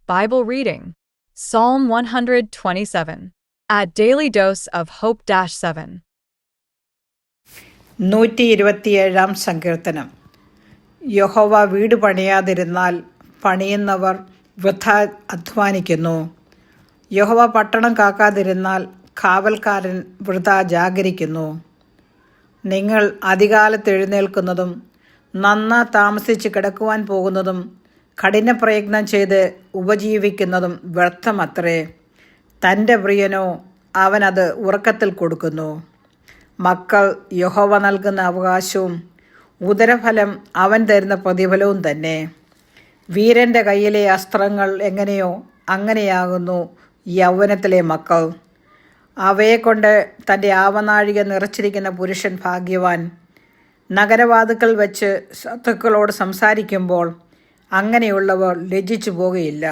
Bible reading. Psalm 127. At Daily Dose of Hope 7. 127 സങ്കീർത്തനം. യഹോവ വീട് പണിയാതിരുന്നാൽ പണിയുന്നവർ വൃഥ അധ്വാനിക്കുന്നു. യഹോവ പട്ടണം കാക്കാതിരുന്നാൽ കാവൽക്കാരൻ വൃഥ ജാഗരിക്കുന്നു. നിങ്ങൾ അതികാലത്ത് എഴുന്നേൽക്കുന്നതും നന്ന താമസിച്ച് കിടക്കുവാൻ പോകുന്നതും കഠിന പ്രയത്നം ചെയ്ത് ഉപജീവിക്കുന്നതും വ്യർത്ഥമത്രേ. തൻ്റെ പ്രിയനോ അവനത് ഉറക്കത്തിൽ കൊടുക്കുന്നു. മക്കൾ യഹോവ നൽകുന്ന അവകാശവും ഉദരഫലം അവൻ തരുന്ന പ്രതിഫലവും തന്നെ. വീരൻ്റെ കയ്യിലെ അസ്ത്രങ്ങൾ എങ്ങനെയോ അങ്ങനെയാകുന്നു യൗവനത്തിലെ മക്കൾ. അവയെക്കൊണ്ട് തൻ്റെ ആവനാഴിക നിറച്ചിരിക്കുന്ന പുരുഷൻ ഭാഗ്യവാൻ. നഗരവാതുക്കൾ വെച്ച് ശത്രുക്കളോട് സംസാരിക്കുമ്പോൾ അങ്ങനെയുള്ളവർ ലജ്ജിച്ചു പോകുകയില്ല.